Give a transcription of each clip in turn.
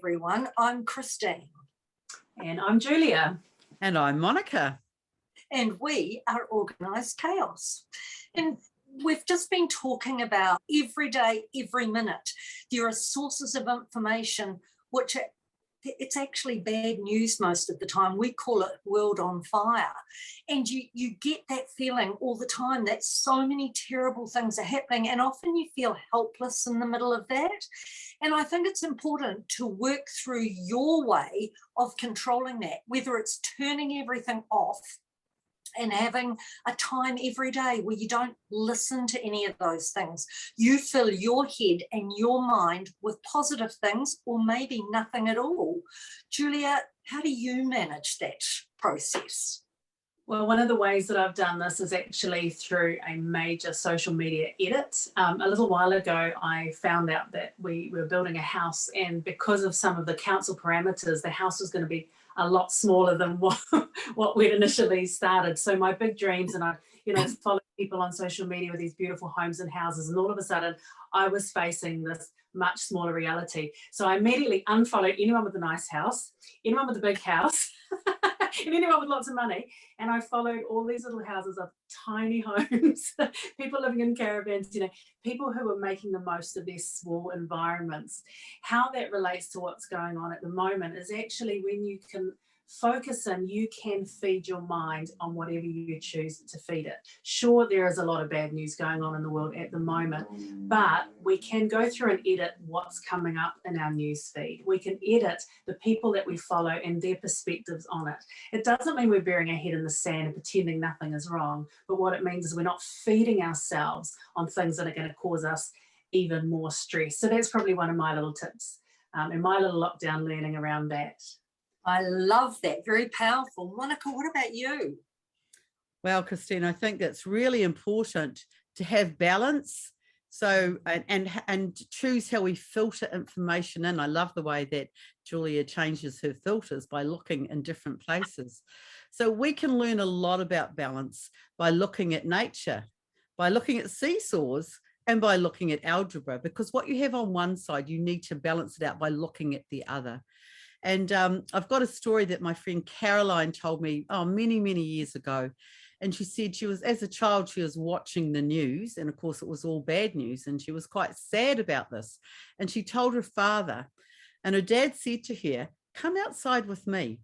everyone. I'm Christine. And I'm Julia. And I'm Monica. And we are Organised Chaos. And we've just been talking about every day, every minute. There are sources of information which it's actually bad news most of the time. We call it world on fire. And you get that feeling all the time that so many terrible things are happening, and often you feel helpless in the middle of that. And I think it's important to work through your way of controlling that, whether it's turning everything off and having a time every day where you don't listen to any of those things. You fill your head and your mind with positive things, or maybe nothing at all. Julia, how do you manage that process? Well, one of the ways that I've done this is actually through a major social media edit. A little while ago, I found out that we were building a house, and because of some of the council parameters, the house was going to be a lot smaller than what we'd initially started. So my big dreams, and I, followed people on social media with these beautiful homes and houses, and all of a sudden I was facing this much smaller reality. So I immediately unfollowed anyone with a nice house, anyone with a big house, and anyone with lots of money. And I followed all these little houses of tiny homes, people living in caravans, people who are making the most of their small environments. How that relates to what's going on at the moment is actually when you can focus in, you can feed your mind on whatever you choose to feed it. Sure, there is a lot of bad news going on in the world at the moment, but we can go through and edit what's coming up in our news feed. We can edit the people that we follow and their perspectives on it. It doesn't mean we're burying our head in the sand and pretending nothing is wrong, but what it means is we're not feeding ourselves on things that are going to cause us even more stress. So that's probably one of my little tips and my little lockdown learning around that. I love that. Very powerful. Monica, what about you? Well, Christine, I think that's really important to have balance. So, and choose how we filter information in. I love the way that Julia changes her filters by looking in different places. So we can learn a lot about balance by looking at nature, by looking at seesaws, and by looking at algebra, because what you have on one side, you need to balance it out by looking at the other. And I've got a story that my friend Caroline told me many, many years ago. And she said as a child, she was watching the news. And of course, it was all bad news. And she was quite sad about this. And she told her father, and her dad said to her, "Come outside with me."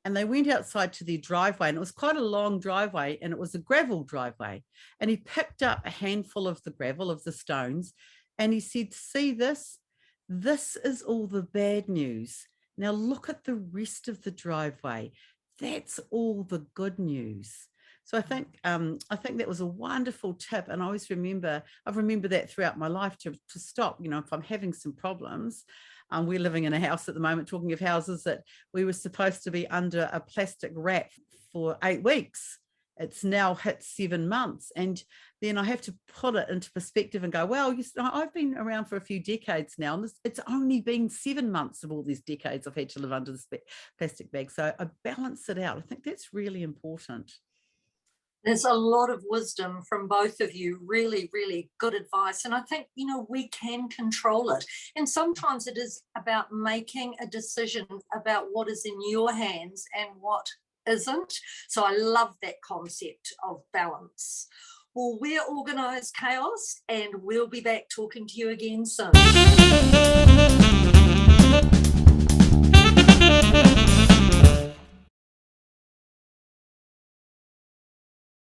And they went outside to their driveway. And it was quite a long driveway. And it was a gravel driveway. And he picked up a handful of the gravel, of the stones. And he said, "See this? This is all the bad news. Now look at the rest of the driveway. That's all the good news." So I think that was a wonderful tip. And I've remembered that throughout my life to stop, if I'm having some problems. We're living in a house at the moment, talking of houses, that we were supposed to be under a plastic wrap for 8 weeks. It's now hit 7 months. And then I have to put it into perspective and go, well, I've been around for a few decades now, and it's only been 7 months of all these decades I've had to live under this plastic bag. So I balance it out. I think that's really important. There's a lot of wisdom from both of you, really, really good advice. And I think, we can control it. And sometimes it is about making a decision about what is in your hands and what isn't. So I love that concept of balance. Well, we're Organised Chaos, and we'll be back talking to you again soon.